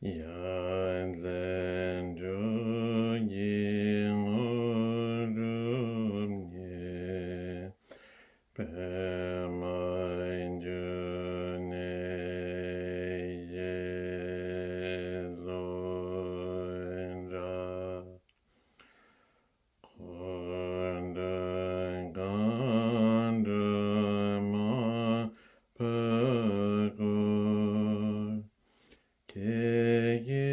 Yanlen Jogin Orumye Pema Rigdzin pre-ngondro kege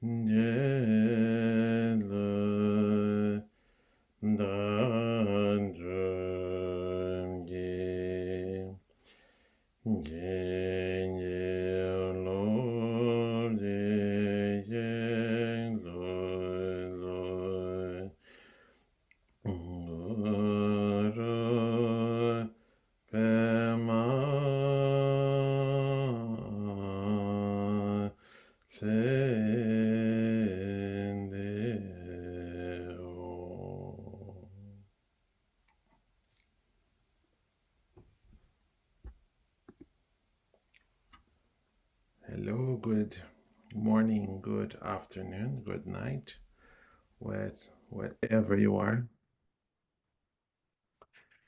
njelo dandrungi genye Guru Pema Sendeo. Hello, good morning, good afternoon, good night, whatever you are.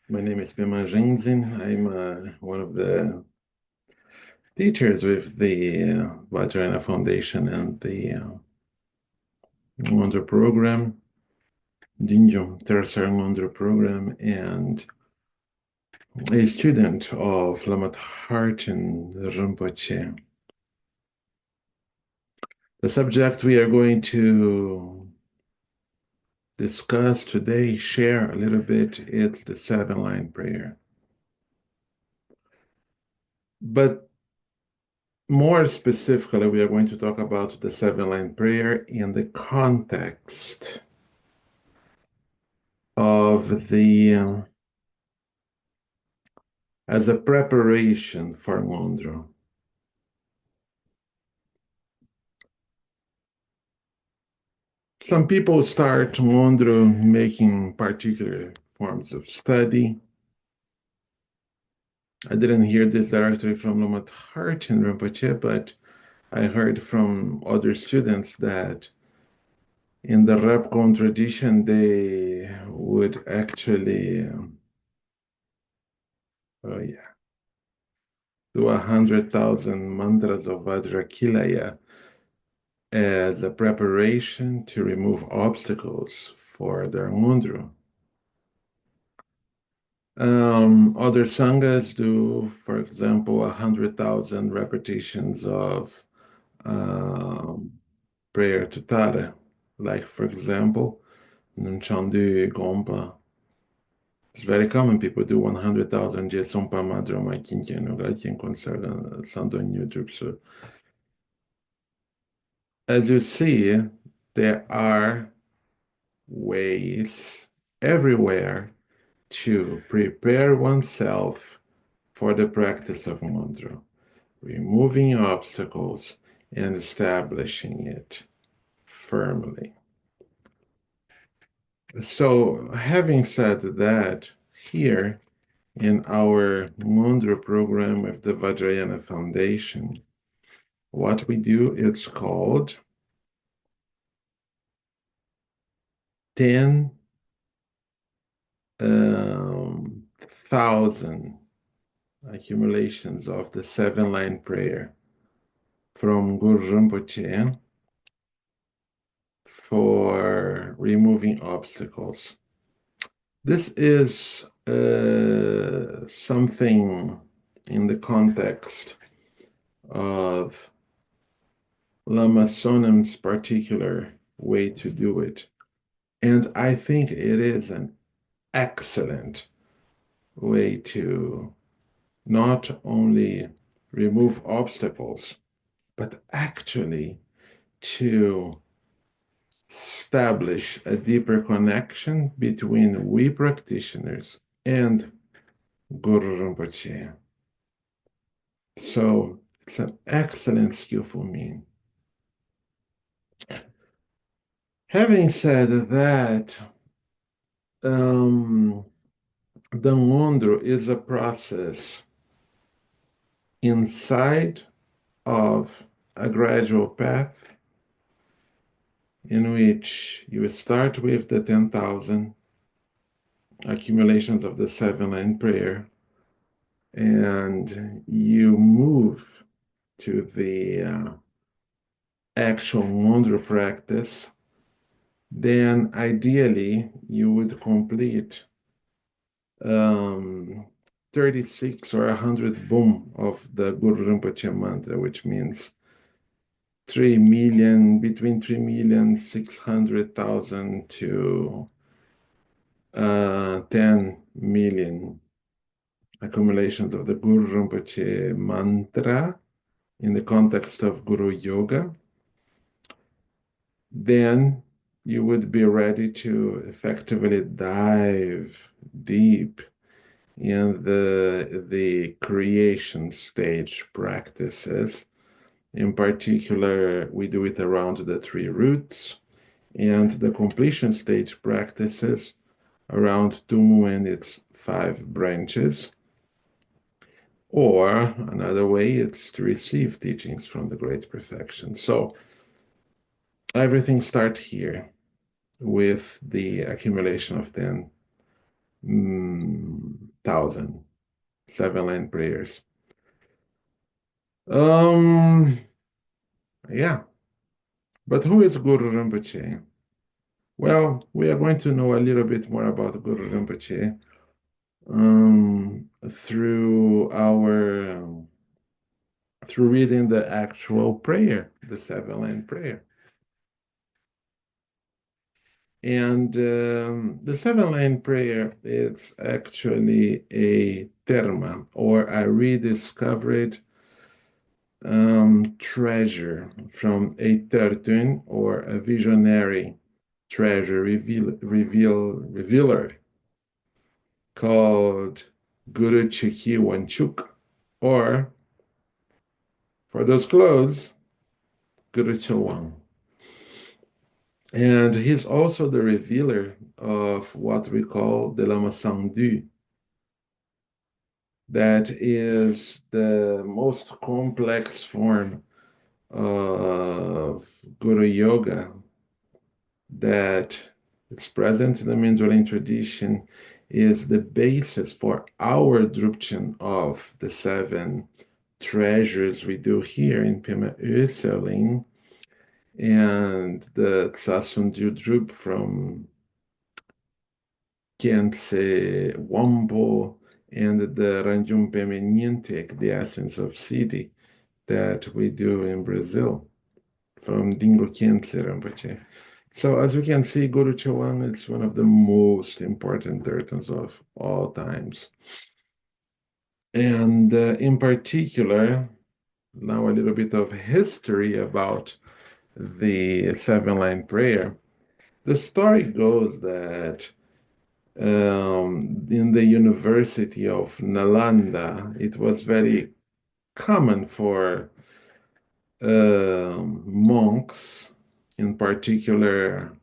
My name is Pema Rigdzin. I'm one of the teachers with the Vajrayana Foundation and the Ngondro program, Dinjo Tertiary Ngondro program, and a student of Lama Thartan Rinpoche. The subject we are going to discuss today, share a little bit, it's the 7-line prayer. But more specifically, we are going to talk about the 7-line prayer in the context of the as a preparation for ngondro. Some people start ngondro making particular forms of study. I didn't hear this directly from Lama Thartan Rinpoche, but I heard from other students that in the Repcon tradition, they would actually, do 100,000 mantras of Vajrakilaya as a preparation to remove obstacles for their ngondro. Other sanghas do, for example, 100,000 repetitions of prayer to Tara. Like, for example, Nchandu Gompa. It's very common. People do 100,000 Jesompa Madroma Kinkin Ugakin Concert Sandon YouTube. So, as you see, there are ways everywhere to prepare oneself for the practice of ngondro, removing obstacles and establishing it firmly. So, having said that, here in our ngondro program with the Vajrayana Foundation, what we do is called 10,000 accumulations of the 7-line prayer from Guru Rinpoche for removing obstacles. This is something in the context of Lama Sonam's particular way to do it. And I think it is an excellent way to not only remove obstacles, but actually to establish a deeper connection between we practitioners and Guru Rinpoche. So it's an excellent skillful mean. Having said that, the ngondro is a process inside of a gradual path in which you start with the 10,000 accumulations of the seven-line prayer and you move to the actual ngondro practice, then ideally you would complete um, 36 or 100 boom of the Guru Rinpoche mantra, which means 3 million, between 3,600,000 to 10 million accumulations of the Guru Rinpoche mantra in the context of Guru Yoga. Then you would be ready to effectively dive deep in the creation stage practices. In particular, we do it around the three roots, and the completion stage practices around Tumu and its five branches. Or another way, it's to receive teachings from the Great Perfection. So everything starts here with the accumulation of 10,000 seven-line prayers. Yeah, but who is Guru Rinpoche? Well, we are going to know a little bit more about Guru Rinpoche through reading the actual prayer, the seven-line prayer. And the seven-line prayer is actually a terma or a rediscovered treasure from a tertun or a visionary treasure revealer called Guru Chiki Wanchuk, or for those close, Guru Chawang. And he's also the revealer of what we call the Lama Sangdu. That is the most complex form of Guru Yoga that is present in the Mindrolin tradition, is the basis for our drupchen of the seven treasures we do here in Pema Rigdzin, and the Tsasundu drup from Khyentse Wampo, and the Ranjum Peme Nyintek, the essence of city, that we do in Brazil from Dingo Khyentse Rinpoche. So as you can see, Guru Chawang is one of the most important tertons of all times. And in particular, now a little bit of history about the seven-line prayer. The story goes that in the University of Nalanda, it was very common for monks, in particular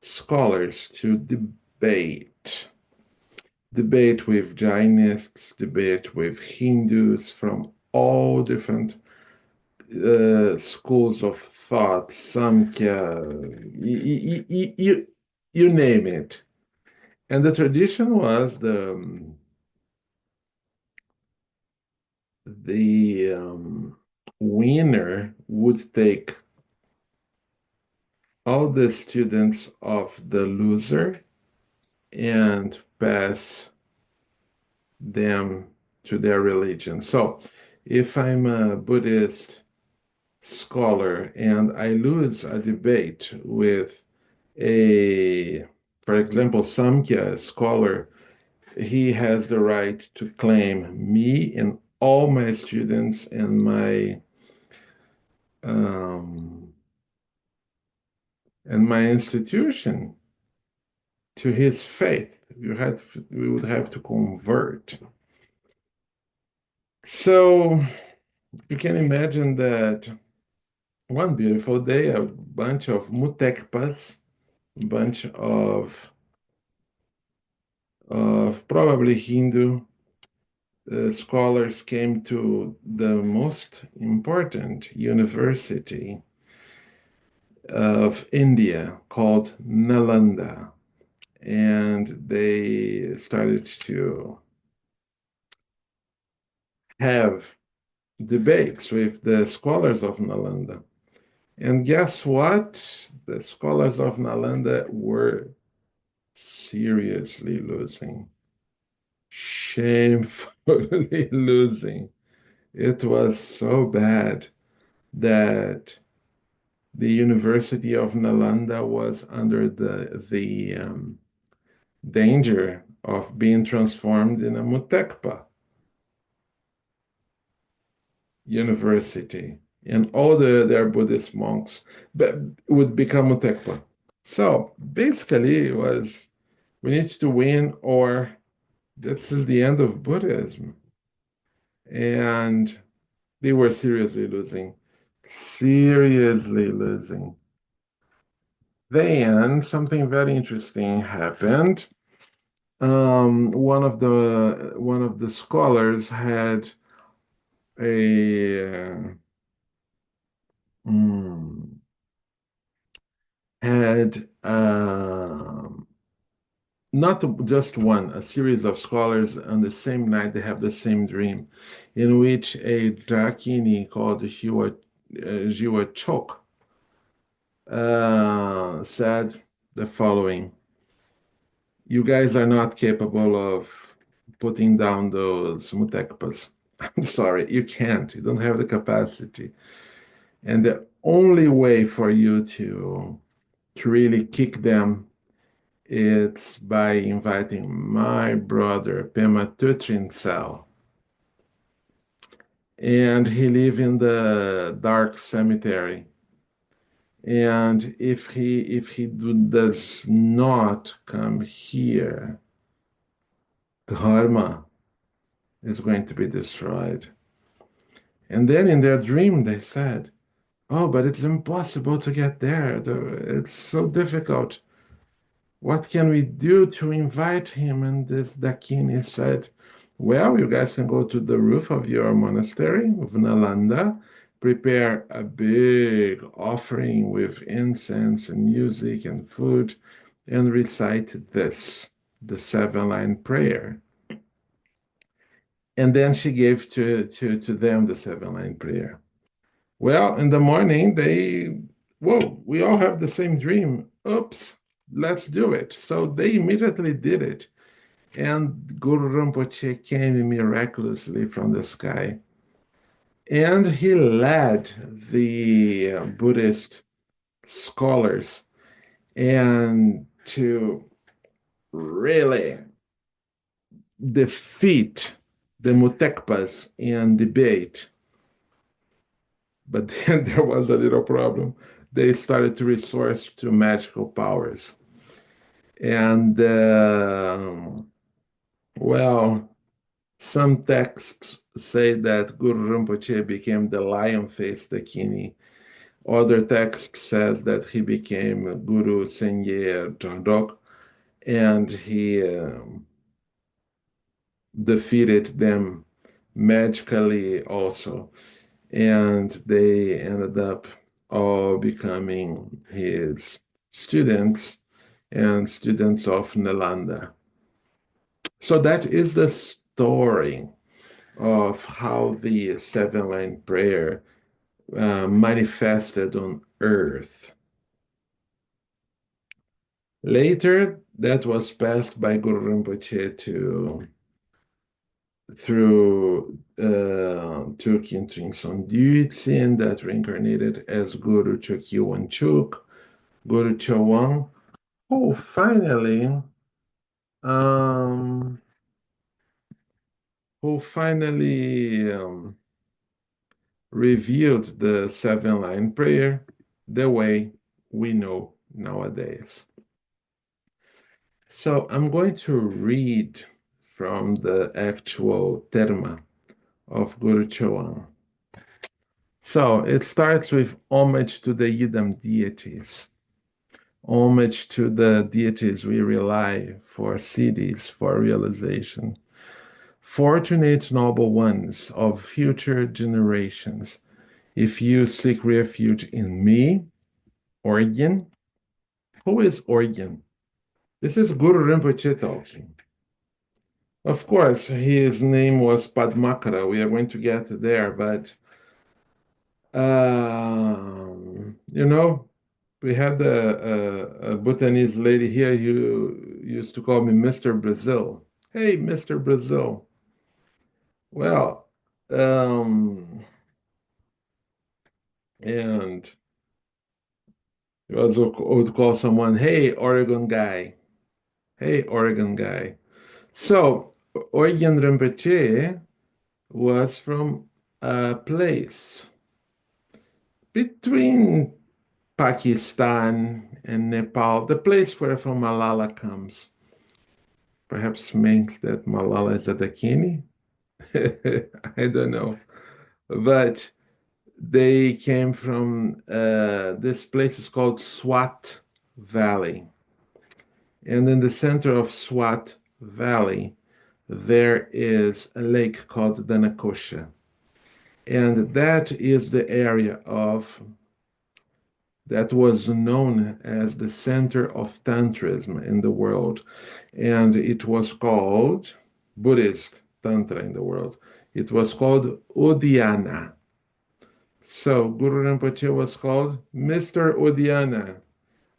scholars, to debate with Jainists, debate with Hindus from all different schools of thought, Samkhya, you name it. And the tradition was the winner would take all the students of the loser and pass them to their religion. So if I'm a Buddhist scholar and I lose a debate with for example, Samkhya scholar, he has the right to claim me and all my students and um, my institution to his faith. We would have to convert. So you can imagine that one beautiful day, a bunch of mutekpas, a bunch of probably Hindu scholars came to the most important university of India called Nalanda, and they started to have debates with the scholars of Nalanda. And guess what? The scholars of Nalanda were seriously losing, shamefully losing. It was so bad that the University of Nalanda was under the danger of being transformed in a mutekpa university, and all their Buddhist monks would become mutekpa. So basically, it was we need to win, or this is the end of Buddhism. And they were seriously losing. Then something very interesting happened. One of the scholars a mm, had not just one, a series of scholars on the same night they have the same dream, in which a Dakini called Jiwa Chok said the following: "You guys are not capable of putting down those mutekpas. I'm sorry, you can't. You don't have the capacity. And the only way for you to really kick them is by inviting my brother Pema Rigdzin, and he live in the dark cemetery. And if he does not come here, Dharma is going to be destroyed." And then in their dream they said, "Oh, but it's impossible to get there. It's so difficult. What can we do to invite him?" And this Dakini said, "Well, you guys can go to the roof of your monastery of Nalanda, prepare a big offering with incense and music and food, and recite this, the seven-line prayer." And then she gave to them the seven-line prayer. Well, in the morning, whoa, we all have the same dream. Oops, let's do it. So they immediately did it. And Guru Rinpoche came miraculously from the sky. And he led the Buddhist scholars and to really defeat the Mutekpas in debate. But then there was a little problem. They started to resort to magical powers. And, well, some texts say that Guru Rinpoche became the lion-faced Dakini. Other text says that he became Guru Senyer Tardok, and he defeated them magically also. And they ended up all becoming his students and students of Nalanda. So that is the story of how the seven-line prayer manifested on earth. Later, that was passed by Guru Rinpoche through Turkey Trinson Düzin, that reincarnated as Guru Chokyi Wanchuk, Guru Chowang, who finally um, revealed the seven-line prayer the way we know nowadays. So I'm going to read from the actual terma of Guru Chowan. So it starts with homage to the Yidam deities, homage to the deities we rely for siddhis, for realization, Fortunate noble ones of future generations, if you seek refuge in me, Origin. Who is Origin? This is Guru Rinpoche talking. Of course, his name was Padmakara. We are going to get there, but you know, we had a Bhutanese lady here who used to call me Mr. Brazil. Hey, Mr. Brazil. Well, and you also would call someone, hey, Oregon guy. Hey, Oregon guy. So, Oregon Rinpoche was from a place between Pakistan and Nepal, the place where from Malala comes. Perhaps means that Malala is a Dakini. I don't know. But they came from this place is called Swat Valley. And in the center of Swat Valley, there is a lake called Danakosha. And that is the area of that was known as the center of Tantrism in the world. And it was called Buddhist Tantra in the world. It was called Udhyana. So Guru Rinpoche was called Mr. Udhyana,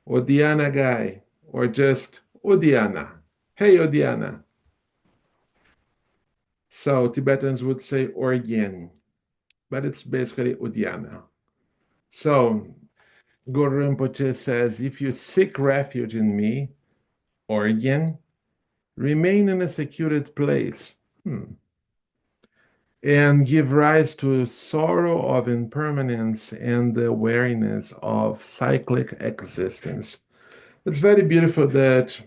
Udhyana guy, or just Udhyana. Hey, Udhyana. So Tibetans would say Orgyen, but it's basically Udhyana. So Guru Rinpoche says, if you seek refuge in me, Orgyen, remain in a secluded place, and give rise to sorrow of impermanence and the awareness of cyclic existence. It's very beautiful that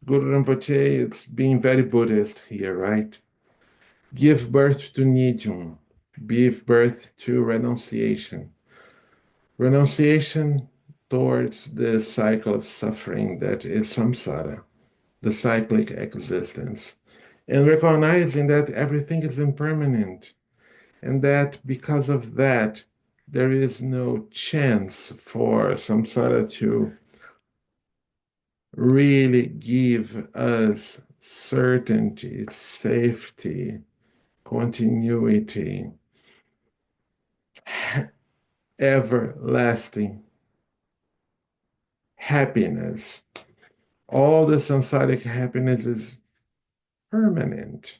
Guru Rinpoche is being very Buddhist here, right? Give birth to Nidjung, give birth to renunciation. Renunciation towards the cycle of suffering that is samsara, the cyclic existence, and recognizing that everything is impermanent, and that because of that, there is no chance for samsara to really give us certainty, safety, continuity, everlasting happiness. All the samsaric happiness is permanent.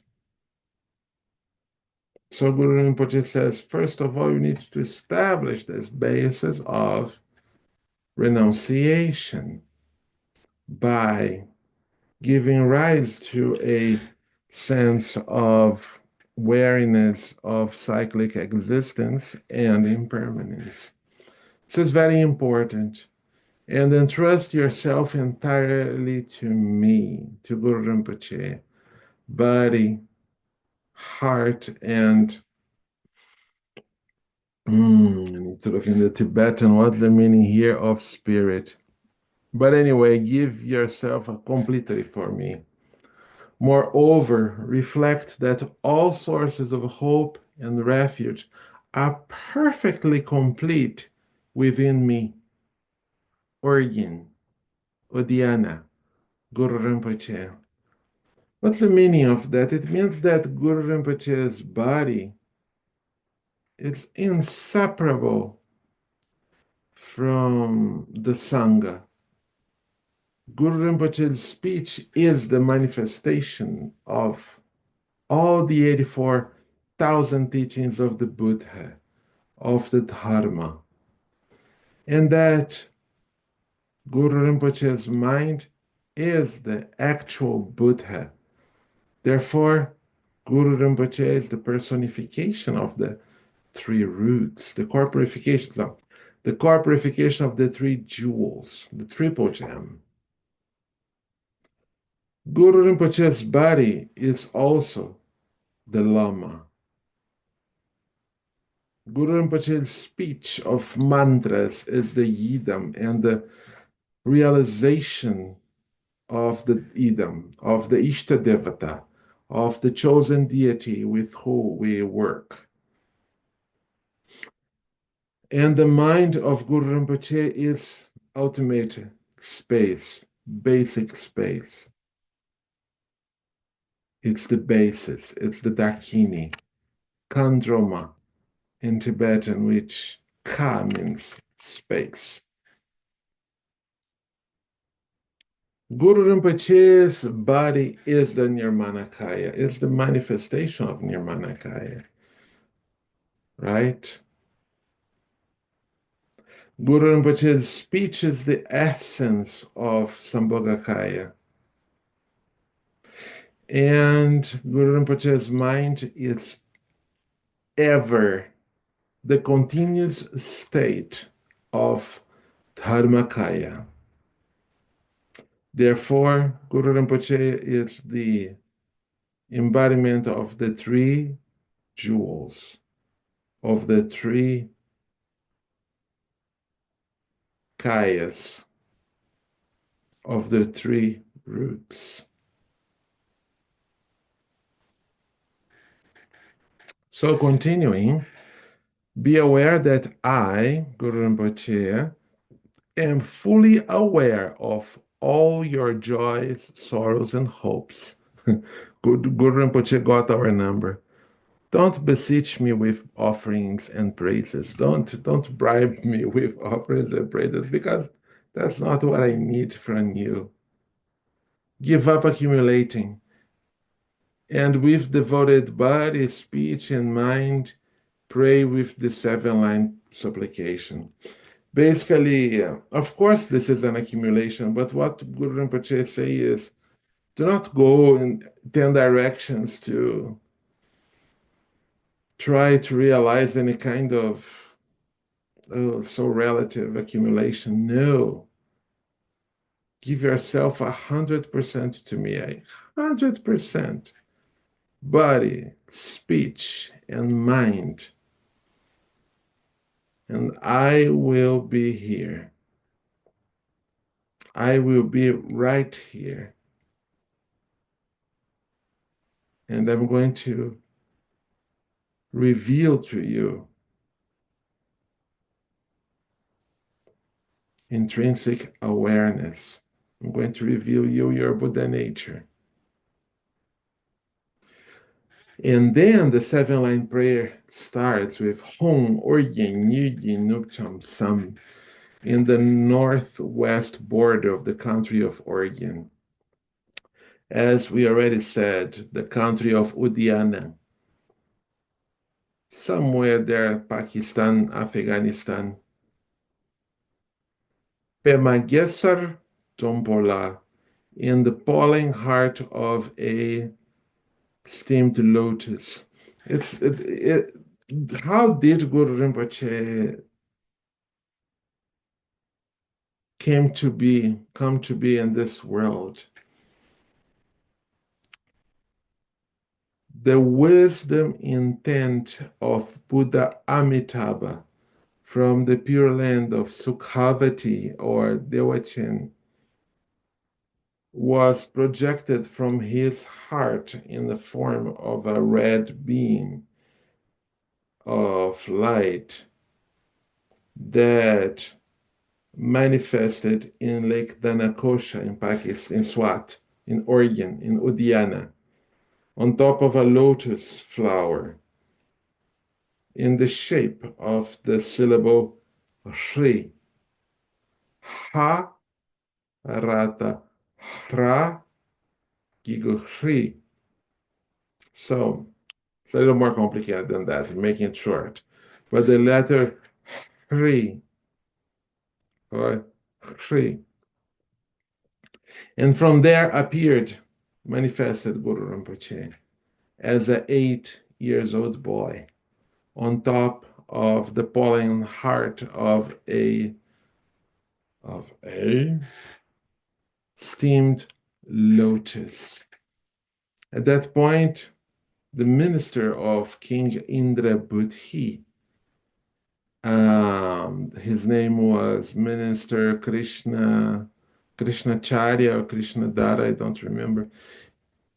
So Guru Rinpoche says, first of all, you need to establish this basis of renunciation by giving rise to a sense of wariness of cyclic existence and impermanence. So it's very important. And entrust yourself entirely to me, to Guru Rinpoche, body, heart, and I need to look in the Tibetan. What's the meaning here of spirit? But anyway, give yourself completely for me. Moreover, reflect that all sources of hope and refuge are perfectly complete within me. Origin, Udhyana, Guru Rinpoche. What's the meaning of that? It means that Guru Rinpoche's body is inseparable from the Sangha. Guru Rinpoche's speech is the manifestation of all the 84,000 teachings of the Buddha, of the Dharma, and that Guru Rinpoche's mind is the actual Buddha. Therefore, Guru Rinpoche is the personification of the three roots, the corporification, the corporification of the three jewels, the triple gem. Guru Rinpoche's body is also the Lama. Guru Rinpoche's speech of mantras is the Yidam, and the realization of the Idam, of the Ishtadevata, of the chosen deity with whom we work. And the mind of Guru Rinpoche is ultimate space, basic space. It's the basis, it's the Dakini, Kandroma in Tibetan, which Ka means space. Guru Rinpoche's body is the Nirmanakaya, it's the manifestation of Nirmanakaya, right? Guru Rinpoche's speech is the essence of Sambhogakaya. And Guru Rinpoche's mind is ever the continuous state of Dharmakaya. Therefore, Guru Rinpoche is the embodiment of the three jewels, of the three kayas, of the three roots. So continuing, be aware that I, Guru Rinpoche, am fully aware of all your joys, sorrows, and hopes. Guru Rinpoche got our number. Don't beseech me with offerings and praises. Don't bribe me with offerings and praises, because that's not what I need from you. Give up accumulating, and with devoted body, speech, and mind, pray with the 7-line supplication. Basically, of course, this is an accumulation, but what Guru Rinpoche say is, do not go in 10 directions to try to realize any kind of so relative accumulation. No, give yourself 100% to me, 100%. Body, speech, and mind. And I will be here. I will be right here. And I'm going to reveal to you intrinsic awareness. I'm going to reveal you your Buddha nature. And then the 7-line prayer starts with Hong Oryin Yigyin Nupcham Sam in the northwest border of the country of Oregon. As we already said, the country of Udiana, somewhere there, Pakistan, Afghanistan. Pema Tombola, in the pollen heart of a steamed lotus. How did Guru Rinpoche come to be in this world? The wisdom intent of Buddha Amitabha from the Pure Land of Sukhavati or Dewachen was projected from his heart in the form of a red beam of light that manifested in Lake Danakosha in Pakistan, in Swat, in Oregon, in Udiana, on top of a lotus flower, in the shape of the syllable Hri. Ha, Rata, Hra, Gigo, Hri. So it's a little more complicated than that, making it short. But the letter Hri, or Hri. And from there appeared, manifested Guru Rinpoche as an 8-year-old boy on top of the pollen heart of a steamed lotus. At that point, the minister of King Indra Budhi, his name was Minister Krishnacharya or Krishnadara, I don't remember.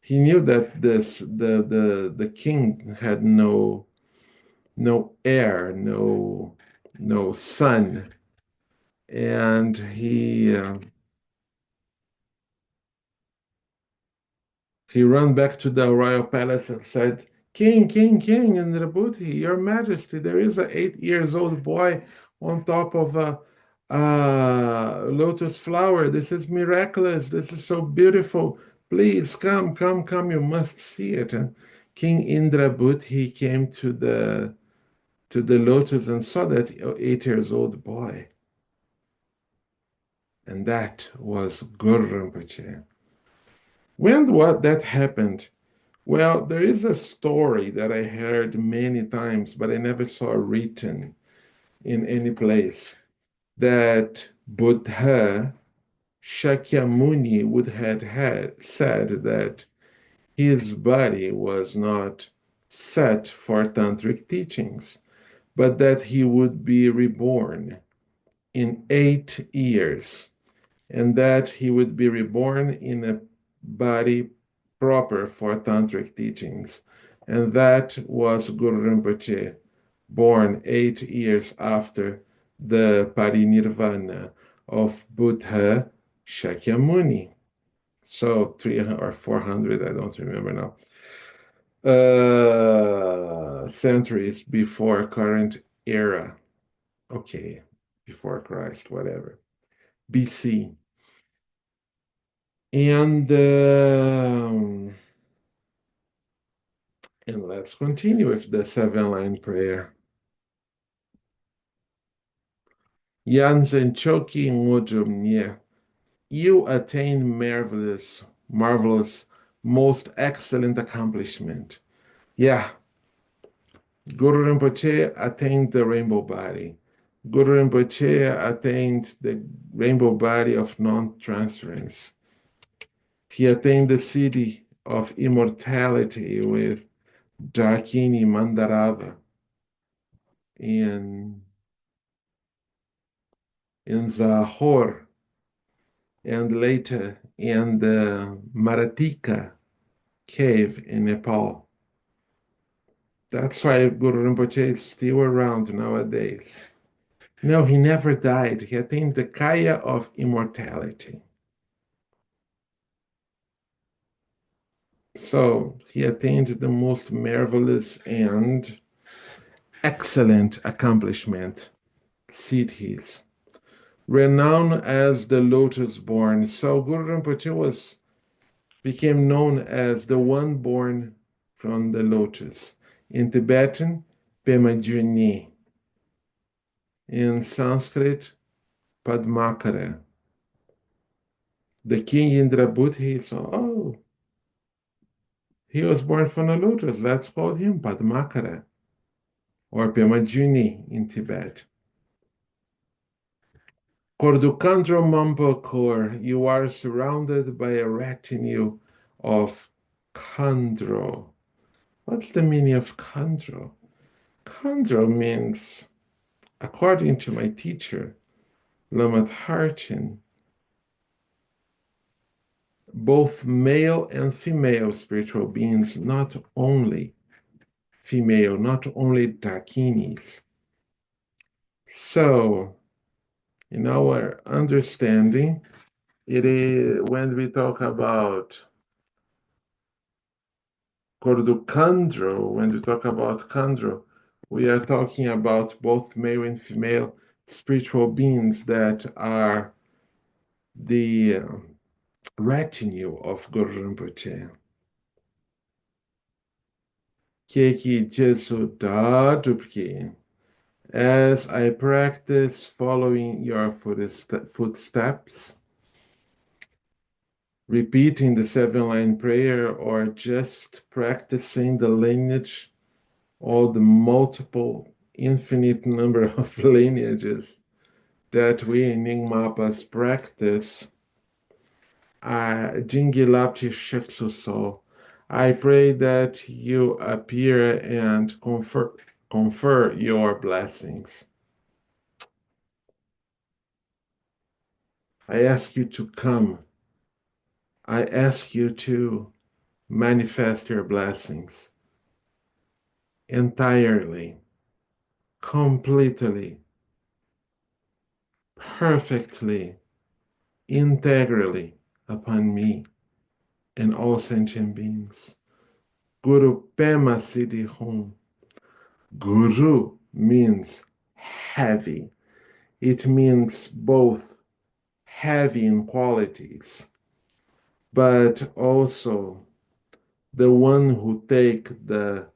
He knew that the king had no heir, no son, and he ran back to the royal palace and said, "King, king, king, in Rebuti, your majesty, there is a 8 years old boy on top of a lotus flower. This is miraculous. This is so beautiful. Please come, come, come. You must see it." And King Indrabut, he came to the lotus and saw that 8 years old boy. And that was Guru Rinpoche. When what that happened? Well, there is a story that I heard many times, but I never saw written in any place that Buddha Shakyamuni would had said that his body was not set for tantric teachings, but that he would be reborn in 8 years, and that he would be reborn in a body proper for tantric teachings. And that was Guru Rinpoche, born 8 years after the parinirvana of Buddha Shakyamuni. So 300 or 400, I don't remember now, centuries before current era. Okay, before Christ, whatever. BC. And let's continue with the 7-line prayer. Yanzen choki ngudrum nie. You attain marvelous, marvelous, most excellent accomplishment. Yeah, Guru Rinpoche attained the rainbow body. Guru Rinpoche attained the rainbow body of non-transference. He attained the city of immortality with Dakini Mandarava in, in Zahor, and later in the Maratika cave in Nepal. That's why Guru Rinpoche is still around nowadays. No, he never died. He attained the kaya of immortality. So he attained the most marvelous and excellent accomplishment, siddhis, renowned as the lotus born. So Guru Rinpoche became known as the one born from the lotus. In Tibetan, Pema Rigdzin. In Sanskrit, Padmakara. The king Indrabhuti saw, oh, he was born from a lotus. Let's call him Padmakara or Pema Rigdzin in Tibet. Kordukandro Mampokor, you are surrounded by a retinue of Kandro. What's the meaning of Kandro? Kandro means, according to my teacher, Lamat Harchin, both male and female spiritual beings, not only female, not only Dakinis. So, in our understanding, it is when we talk about Kordukandro, when we talk about Kandro, we are talking about both male and female spiritual beings that are the retinue of Guru Rinpoche. Keki Jesu Dadupki. As I practice following your footsteps, repeating the 7-line prayer, or just practicing the lineage, all the multiple, infinite number of lineages that we Nyingmapas practice, Jingilapti Sheksuso, I pray that you appear and confer your blessings. I ask you to come. I ask you to manifest your blessings entirely, completely, perfectly, integrally upon me and all sentient beings. Guru Pema Siddhi Hum. Guru means heavy. It means both heavy in qualities, but also the one who take the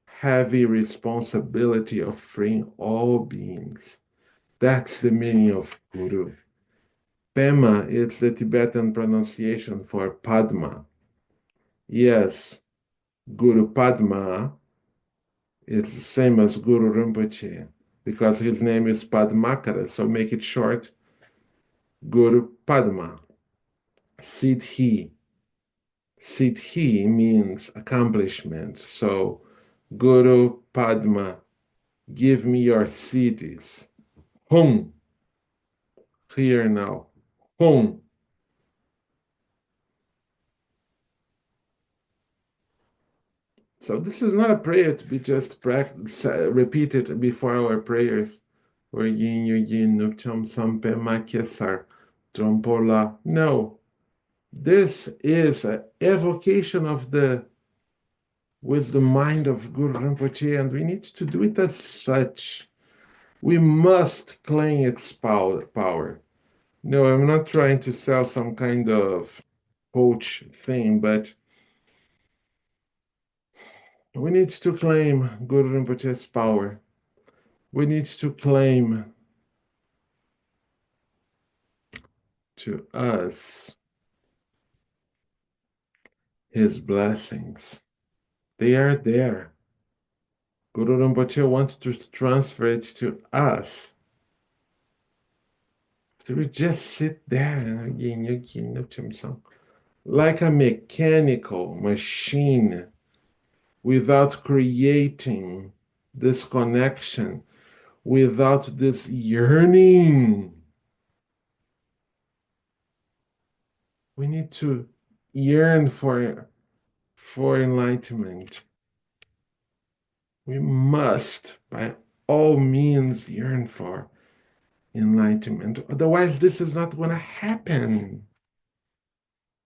heavy responsibility of freeing all beings. That's the meaning of Guru. Pema is the Tibetan pronunciation for Padma. Yes, Guru Padma is the same as Guru Rinpoche because his name is Padmakara, so make it short, Guru Padma. Siddhi. Siddhi means accomplishment. So, Guru Padma, give me your siddhis. Hum, here now. Hum. So this is not a prayer to be just repeated before our prayers. Or yin yu yin nupcham sampe makesar trompola. No, this is an evocation of the wisdom mind of Guru Rinpoche, and we need to do it as such. We must claim its power. No, I'm not trying to sell some kind of coach thing, but we need to claim Guru Rinpoche's power. We need to claim to us his blessings. They are there. Guru Rinpoche wants to transfer it to us. So we just sit there and like a mechanical machine without creating this connection, without this yearning. We need to yearn for enlightenment. We must, by all means, yearn for enlightenment. Otherwise, this is not going to happen.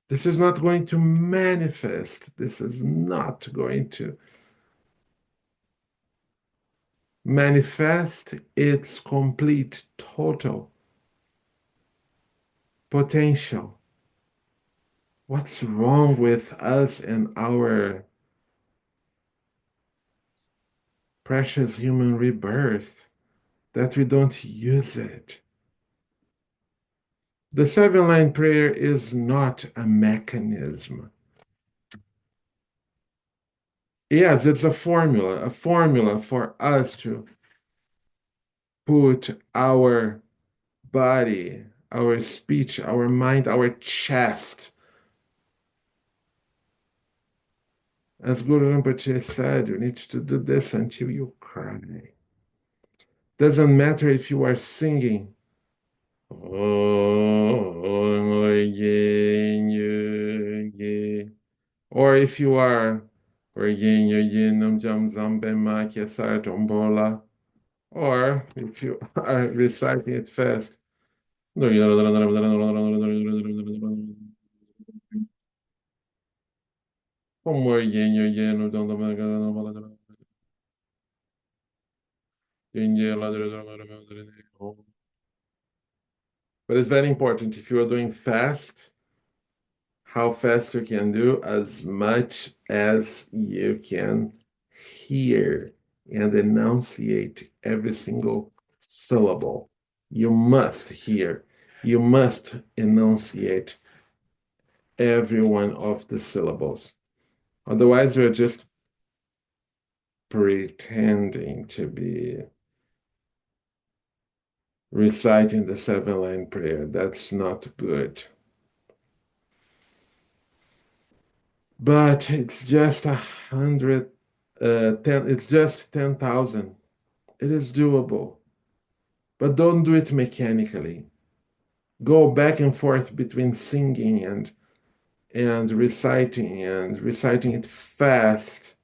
This is not going to manifest. This is not going to manifest its complete, total potential. What's wrong with us and our precious human rebirth that we don't use it? The seven line prayer is not a mechanism. Yes, it's a formula for us to put our body, our speech, our mind, our chest. As Guru Rinpoche said, you need to do this until you cry. Doesn't matter if you are singing. Or if you are or if you are reciting it fast. But it's very important if you are doing fast, how fast you can do as much as you can hear and enunciate every single syllable. You must hear, you must enunciate every one of the syllables. Otherwise, you're just pretending to be reciting the seven line prayer. That's not good. But it's just 10, it's just 10,000. It is doable. But don't do it mechanically. Go back and forth between singing and and reciting it fast.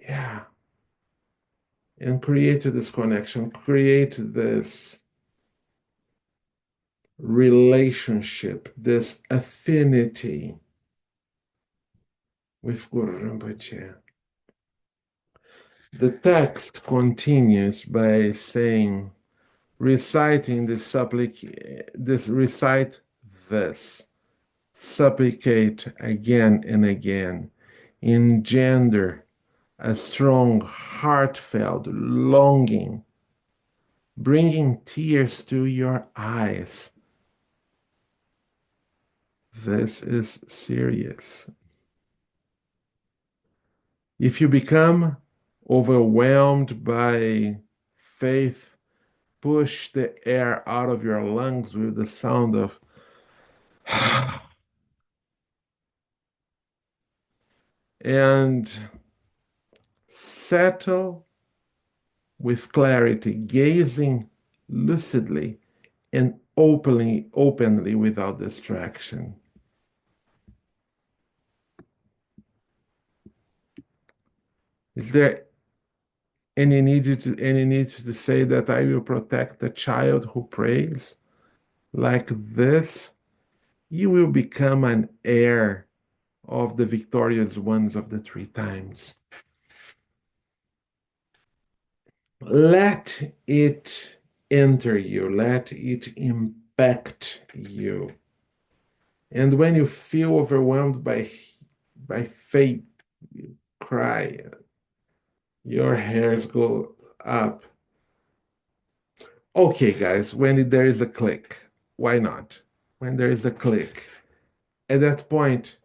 Yeah. And create this connection, create this relationship, this affinity with Guru Rinpoche. The text continues by saying, reciting recite this, supplicate again and again, engender a strong, heartfelt longing, bringing tears to your eyes. This is serious. If you become overwhelmed by faith, push the air out of your lungs with the sound of and settle with clarity, gazing lucidly and openly without distraction. Is there any need to say that I will protect the child who prays like this? You will become an heir of the victorious ones of the three times. Let it enter you, let it impact you. And when you feel overwhelmed by faith, you cry, your hairs go up. Okay, guys, when there is a click, why not? When there is a click, at that point,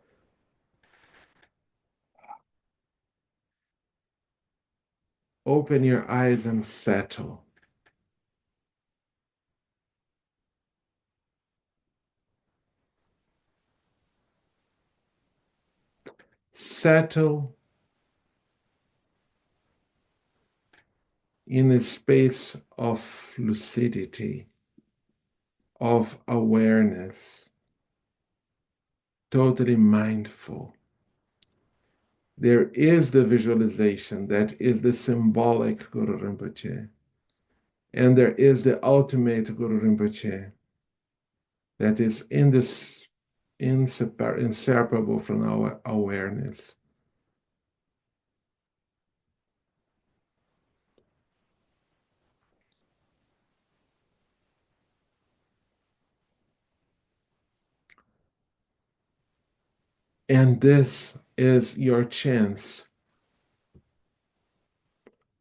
open your eyes and settle. Settle in a space of lucidity, of awareness, totally mindful. There is the visualization that is the symbolic Guru Rinpoche, and there is the ultimate Guru Rinpoche that is in this inseparable from our awareness. And this is your chance.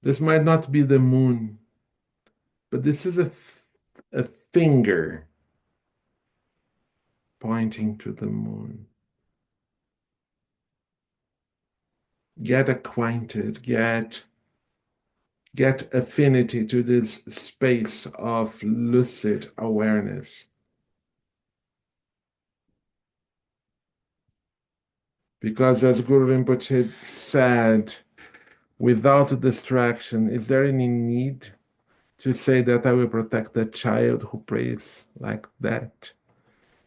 This might not be the moon, but this is a finger pointing to the moon. Get acquainted, get affinity to this space of lucid awareness. Because as Guru Rinpoche said, without distraction, is there any need to say that I will protect the child who prays like that?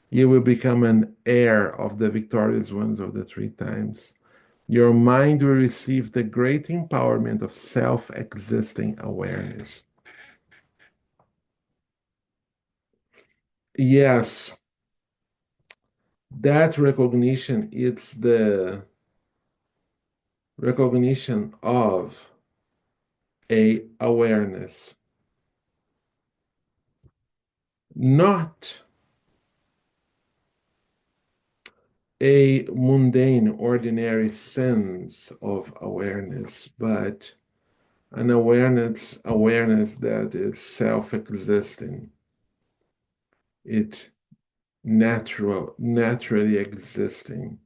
You will become an heir of the victorious ones of the three times. Your mind will receive the great empowerment of self-existing awareness. Yes, that recognition, it's the recognition of a awareness, not a mundane, ordinary sense of awareness, but an awareness that is self-existing. It naturally existing,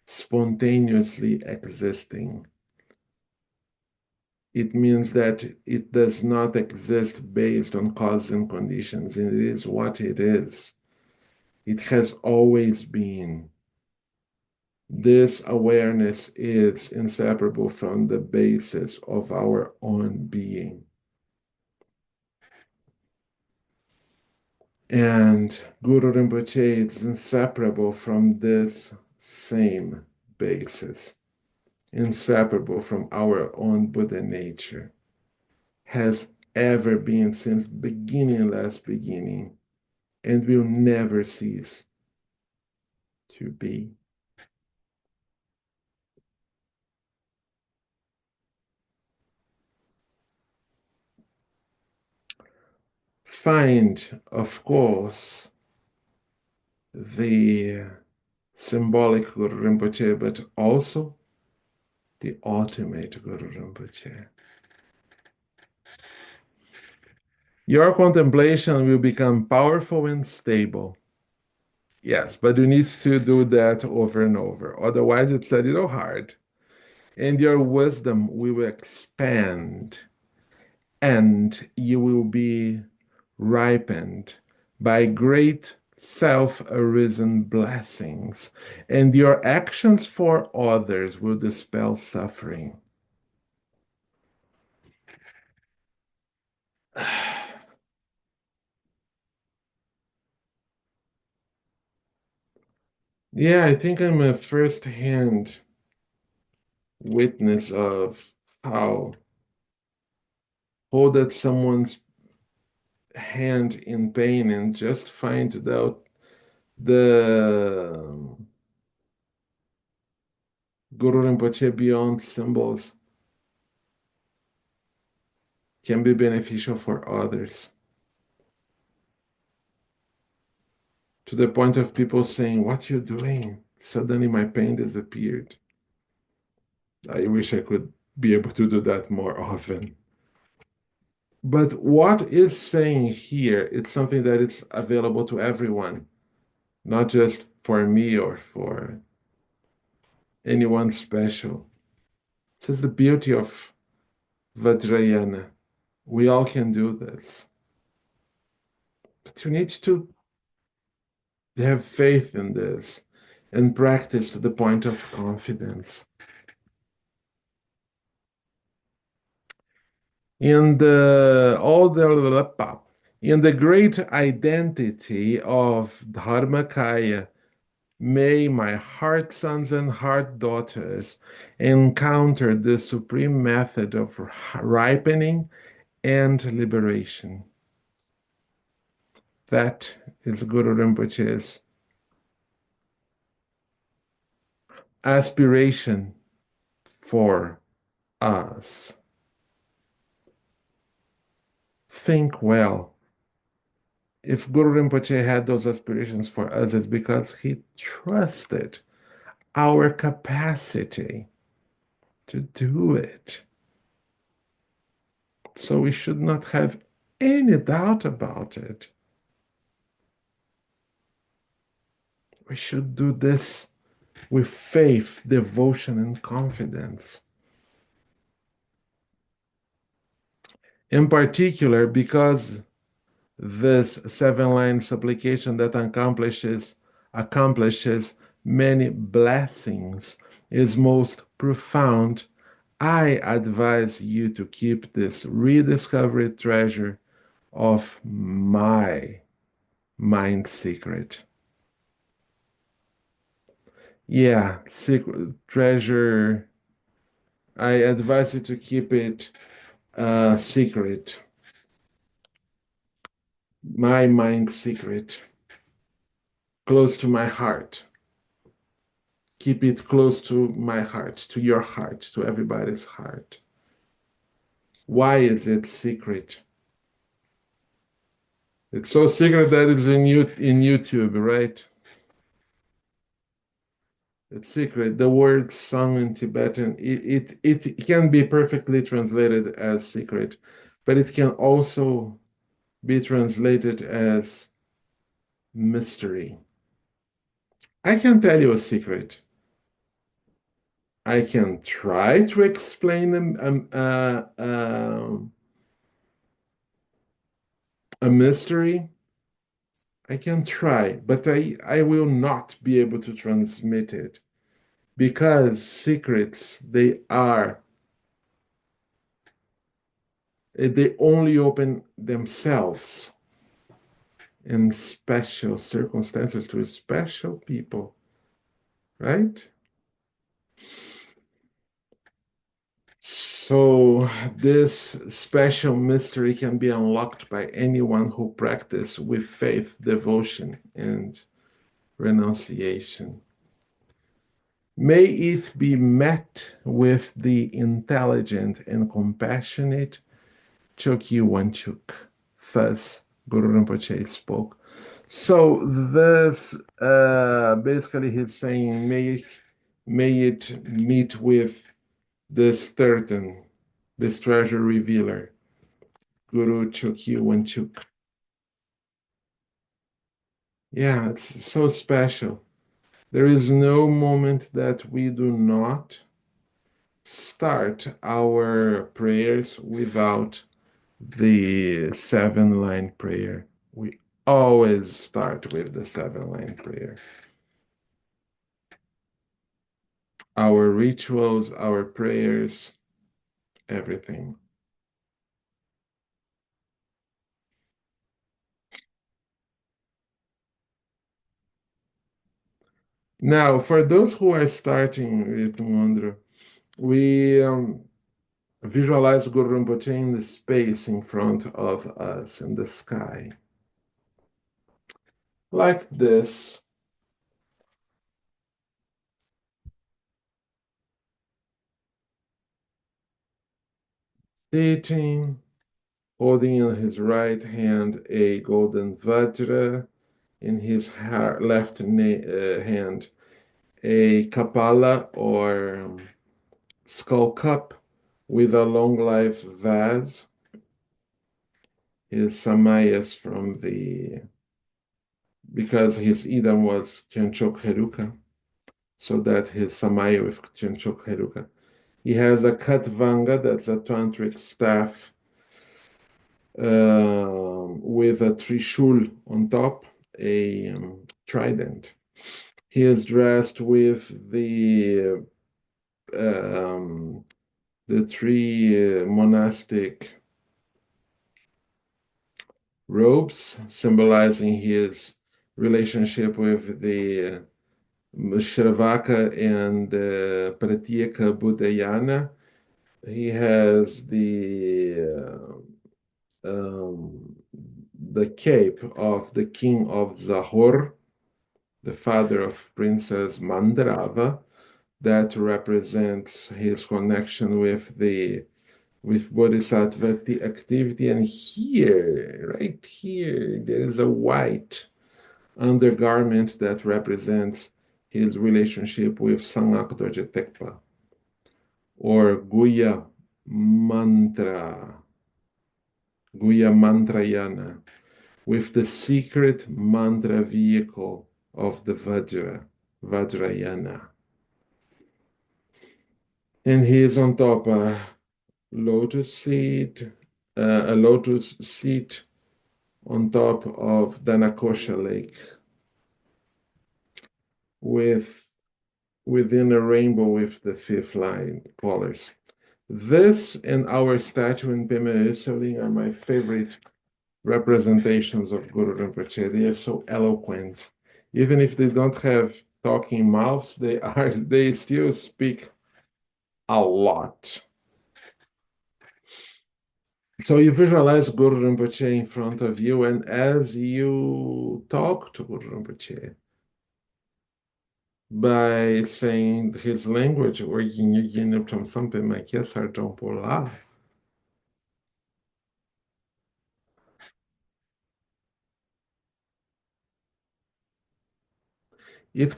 spontaneously existing. It means that it does not exist based on causes and conditions, and it is what it is. It has always been. This awareness is inseparable from the basis of our own being. And Guru Rinpoche is inseparable from this same basis, inseparable from our own Buddha nature, has ever been since beginning, last beginning, and will never cease to be. Find, of course, the symbolic Guru Rinpoche, but also the ultimate Guru Rinpoche. Your contemplation will become powerful and stable. Yes, but you need to do that over and over. Otherwise, it's a little hard. And your wisdom will expand and you will be ripened by great self-arisen blessings, and your actions for others will dispel suffering. Yeah, I think I'm a first-hand witness of how hold at someone's hand in pain and just find out the Guru Rinpoche beyond symbols can be beneficial for others. To the point of people saying, "What you doing?" Suddenly my pain disappeared. I wish I could be able to do that more often. But what is saying here, it's something that is available to everyone, not just for me or for anyone special. This is the beauty of Vajrayana. We all can do this. But you need to have faith in this and practice to the point of confidence. In the great identity of Dharmakaya, may my heart sons and heart daughters encounter the supreme method of ripening and liberation. That is Guru Rinpoche's aspiration for us. Think well. If Guru Rinpoche had those aspirations for us, it's because he trusted our capacity to do it. So we should not have any doubt about it. We should do this with faith, devotion, and confidence. In particular, because this seven-line supplication that accomplishes many blessings is most profound, I advise you to keep this rediscovered treasure of my mind secret. Yeah, secret treasure. I advise you to keep it secret. My mind secret, close to my heart. Keep it close to my heart, to your heart, to everybody's heart. Why is it secret? It's so secret that it's in YouTube, right? It's secret. The word sung in Tibetan, it can be perfectly translated as secret, but it can also be translated as mystery. I can tell you a secret. I can try to explain a mystery. I can try, but I will not be able to transmit it because secrets, they only open themselves. in special circumstances to special people, right? So this special mystery can be unlocked by anyone who practice with faith, devotion, and renunciation. May it be met with the intelligent and compassionate Chokyi Wanchuk. Thus, Guru Rinpoche spoke. So this basically he's saying, may it meet with this certain, this treasure revealer, Guru Chokyi Wanchuk. Yeah, it's so special. There is no moment that we do not start our prayers without the 7-line prayer. We always start with the 7-line prayer. Our rituals, our prayers, everything. Now, for those who are starting with ngondro, we visualize Guru Rinpoche in the space in front of us in the sky, like this. Sitting, holding in his right hand a golden vajra, in his left hand a kapala or skull cup with a long life vase, his samayas from the, because his idam was Chenchok Heruka, so that his samaya with Chenchok Heruka. He has a katvanga, that's a tantric staff with a trishul on top, a trident. He is dressed with um, the three monastic robes, symbolizing his relationship with the Shravaka and Pratyeka Budayana. He has the cape of the king of Zahor, the father of Princess Mandrava, that represents his connection with Bodhisattva activity. And here, right here, there is a white undergarment that represents his relationship with Sangak Dorje Tekpa, or Guya Mantrayana, with the secret mantra vehicle of the Vajrayana. And he is on top lotus seed, a lotus seat on top of Danakosha Lake, within a rainbow with the fifth line colors. This and our statue in Pema Rigdzin are my favorite representations of Guru Rinpoche. They are so eloquent. Even if they don't have talking mouths, they still speak a lot. So you visualize Guru Rinpoche in front of you, and as you talk to Guru Rinpoche by saying his language, or it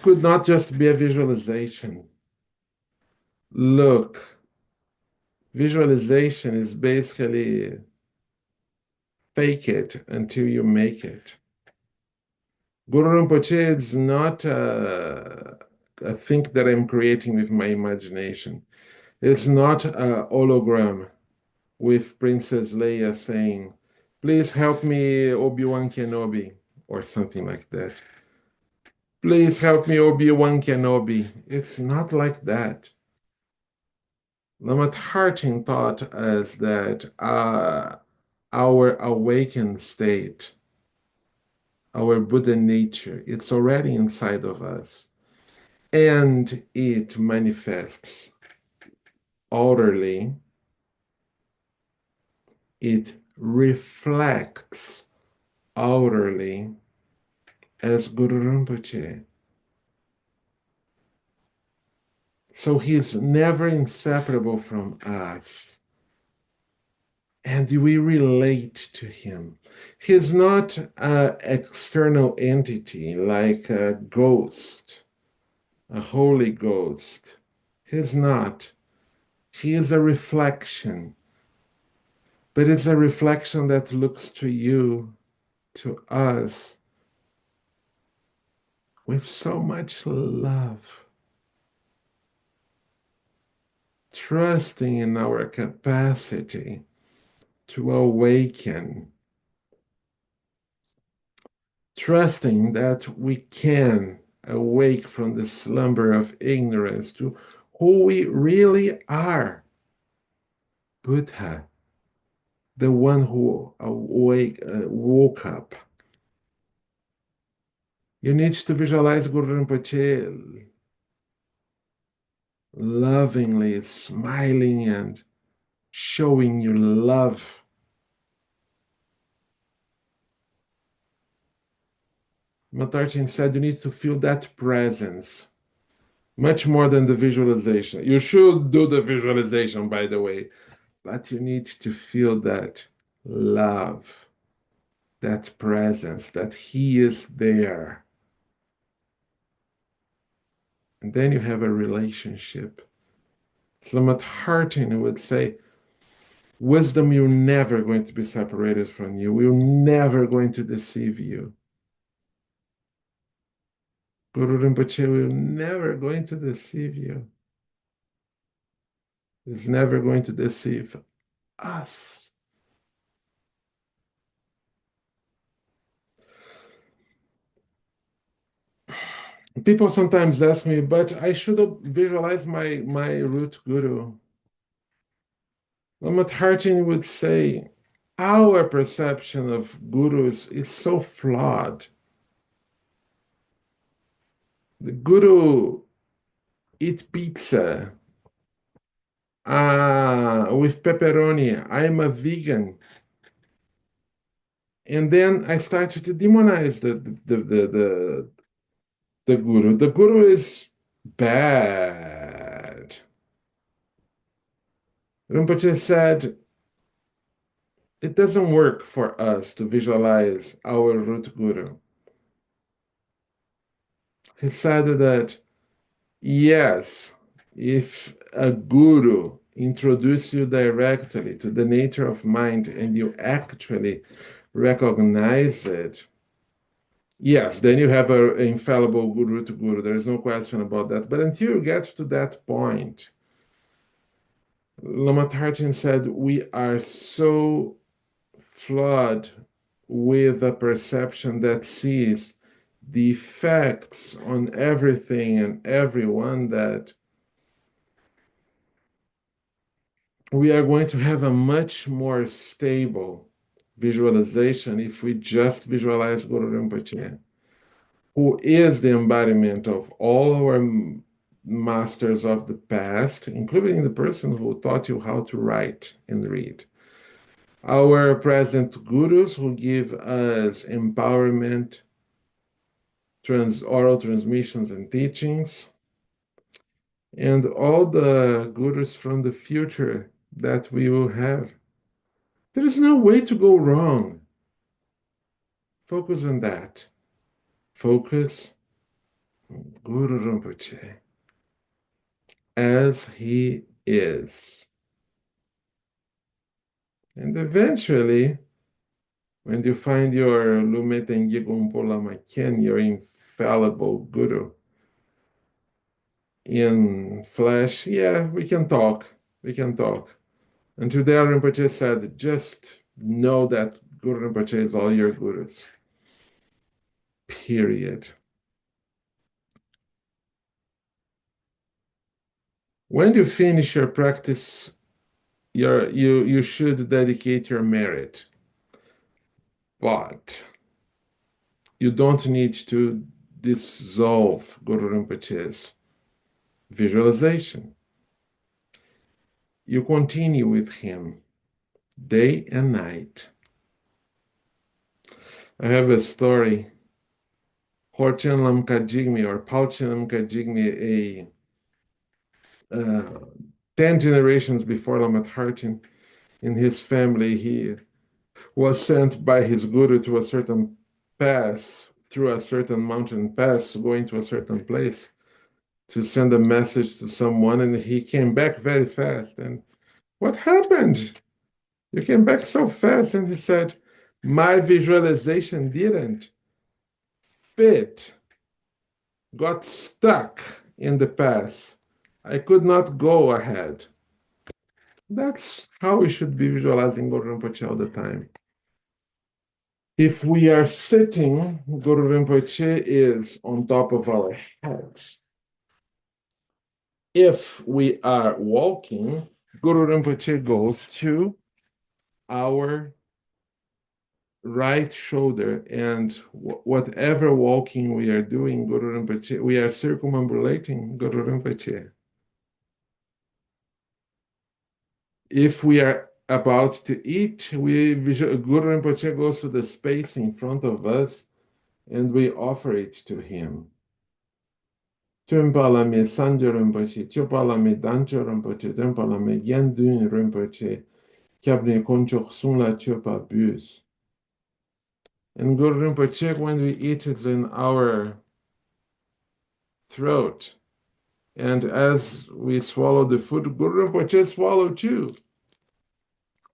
could not just be a visualization. Look, visualization is basically fake it until you make it. Guru Rinpoche is not a thing that I'm creating with my imagination. It's not a hologram with Princess Leia saying, "Please help me, Obi-Wan Kenobi," or something like that. "Please help me, Obi-Wan Kenobi." It's not like that. Lama Tartin taught us that our awakened state our Buddha nature. It's already inside of us. And it manifests outwardly, it reflects outwardly as Guru Rinpoche. So he's never inseparable from us. And we relate to him. He's not an external entity like a ghost, a holy ghost. He's not. He is a reflection, but it's a reflection that looks to you, to us, with so much love, trusting in our capacity to awaken, trusting that we can awake from the slumber of ignorance to who we really are. Buddha, the one who woke up. You need to visualize Guru Rinpoche lovingly smiling and showing you love. Matarchin said you need to feel that presence much more than the visualization. You should do the visualization, by the way, but you need to feel that love, that presence, that he is there. And then you have a relationship. Slamat Hartin would say, wisdom, you're never going to be separated from you. We're never going to deceive you. Guru Rinpoche will never going to deceive you. He's never going to deceive us. People sometimes ask me, but I should visualize my root guru. Lamat Hartin would say, our perception of gurus is so flawed. The guru eat pizza with pepperoni. I'm a vegan. And then I started to demonize the guru. The guru is bad. Rinpoche said, it doesn't work for us to visualize our root guru. He said that, yes, if a guru introduces you directly to the nature of mind and you actually recognize it, yes, then you have an infallible guru to guru. There is no question about that. But until you get to that point, Lama Tartin said, we are so flawed with a perception that sees the effects on everything and everyone that we are going to have a much more stable visualization if we just visualize Guru Rinpoche, who is the embodiment of all our masters of the past, including the person who taught you how to write and read. Our present gurus who give us empowerment, oral transmissions and teachings, and all the gurus from the future that we will have. There is no way to go wrong. Focus on that. Focus on Guru Rinpoche as he is. And eventually, when you find your Lume Tengi Gompo Lama Khen, your infallible guru, in flesh, yeah, we can talk. We can talk. And today Rinpoche said, just know that Guru Rinpoche is all your gurus. Period. When you finish your practice, you should dedicate your merit. But You don't need to dissolve Guru Rinpoche's visualization. You continue with him day and night. I have a story. Horchenlam Kajigmi or Palchenlam Kajigmi, uh, 10 generations before Lamat Hartin, in his family, he was sent by his guru to a certain pass, through a certain mountain pass, going to a certain place to send a message to someone, and he came back very fast. And what happened? You came back so fast. And he said, my visualization didn't fit, got stuck in the pass. I could not go ahead. That's how we should be visualizing Guru Rinpoche all the time. If we are sitting, Guru Rinpoche is on top of our heads. If we are walking, Guru Rinpoche goes to our right shoulder, and whatever walking we are doing, Guru Rinpoche, we are circumambulating Guru Rinpoche. If we are about to eat, Guru Rinpoche goes to the space in front of us, and we offer it to him. Tumpalame Sanjo Rinpoche, Chopalame Dancho Rinpoche, Tumpalame Gyandun Rinpoche, Kyabne Konchok Sunla Chopa Bus. And Guru Rinpoche, when we eat, it's in our throat. And as we swallow the food, Guru Rinpoche swallow too.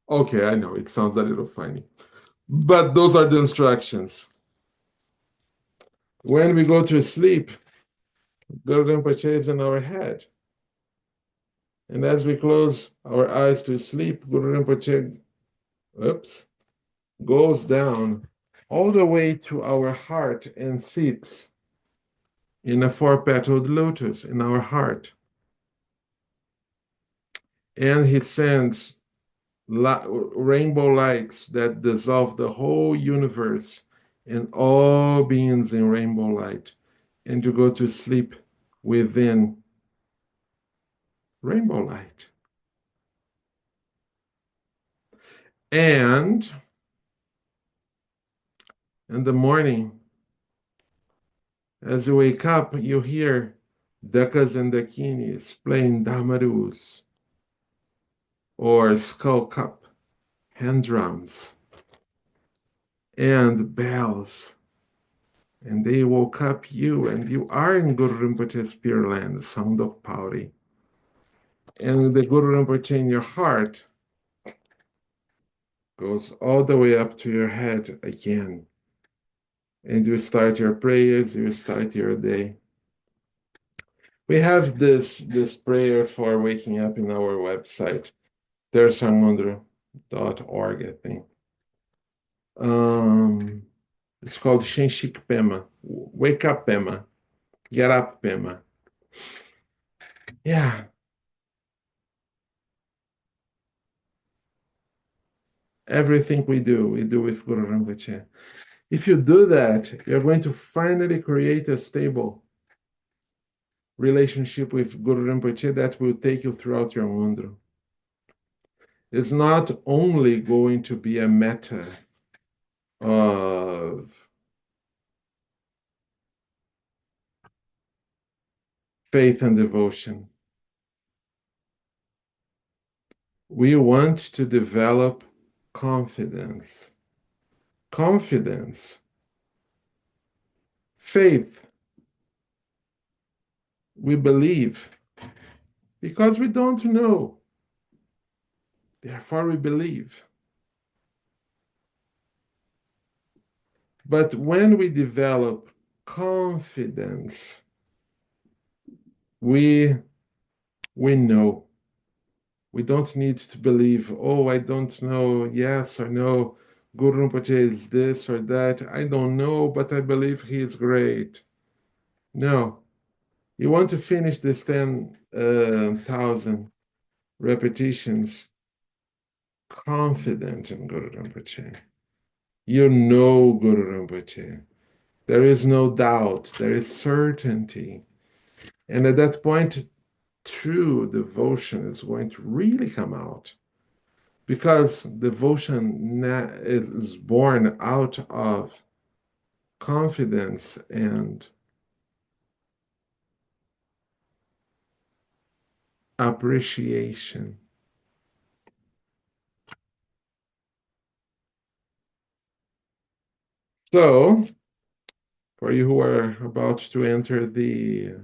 Okay, I know, it sounds a little funny. But those are the instructions. When we go to sleep, Guru Rinpoche is in our head. And as we close our eyes to sleep, Guru Rinpoche, goes down all the way to our heart and sits in a four-petaled lotus in our heart. And he sends rainbow lights that dissolve the whole universe and all beings in rainbow light, and to go to sleep within rainbow light. And in the morning, as you wake up, you hear Dakas and Dakinis playing damarus or skull cup, hand drums, and bells. And they woke up you, and you are in Guru Rinpoche's Pure Land, Sangdok Pauri. And the Guru Rinpoche in your heart goes all the way up to your head again. And you start your prayers, you start your day. We have this prayer for waking up in our website, tersangondro.org, I think. It's called Shenshik Pema. Wake up, Pema. Get up, Pema. Yeah. Everything we do with Guru Rinpoche. If you do that, you're going to finally create a stable relationship with Guru Rinpoche that will take you throughout your ngondro. It's not only going to be a matter of faith and devotion. We want to develop confidence. Confidence. Faith. We believe because we don't know. Therefore, we believe. But when we develop confidence, we know. We don't need to believe, oh, I don't know, yes or no, Guru Rinpoche is this or that. I don't know, but I believe he is great. No. You want to finish this 10,000 repetitions confident in Guru Rinpoche. You know Guru Rinpoche. There is no doubt, there is certainty. And at that point, true devotion is going to really come out because devotion is born out of confidence and appreciation. So, for you who are about to enter the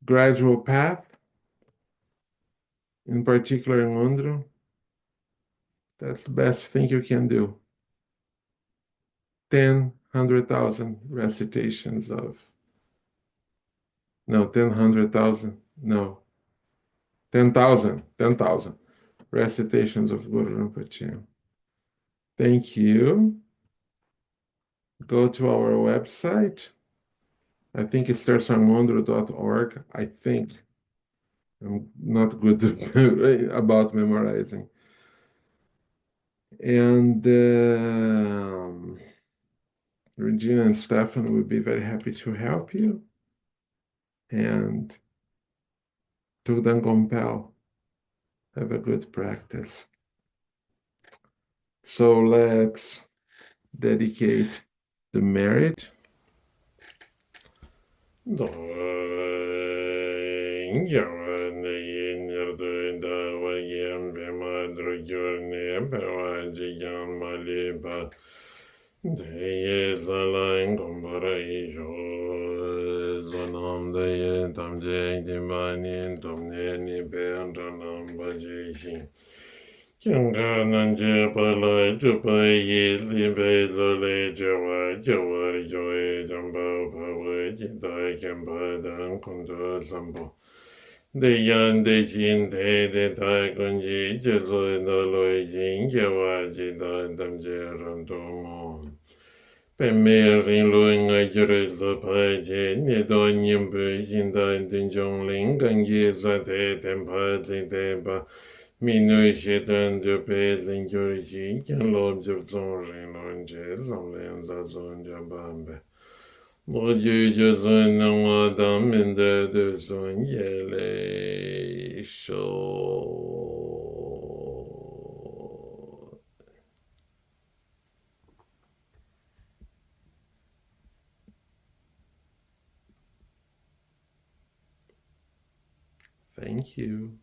gradual path, in particular in ngondro, that's the best thing you can do. 100,000 recitations of, no, 100,000, no, 10,000 recitations of Guru Rinpoche. Thank you. Go to our website. I think it starts on ngondro.org. I think I'm not good about memorizing. And Regina and Stefan would be very happy to help you. And Tugdan Gompel, have a good practice. So let's dedicate the merit. Deye zalan gombara isho zonam deye tamje jimbani tomne ni pean ranam baje shin kyanga nanje pala jupa ye limbe zole jawa jawa joe jamba pawe jinta kempa dan kondo sambo Deyan de jin de tai kunji jezo na loi jin jawa jida damje randomo Pema Rigdzin nga jure zo pa je ne do nyim bu yin da din jong ling gang ye za te tem pa zi te pa mi nu she dan de pe ling jure ji kyan lo ju zong rin lo je zong len za zong jan ban be mo ju ju zong na wa dang min de zong ye le shou. Thank you.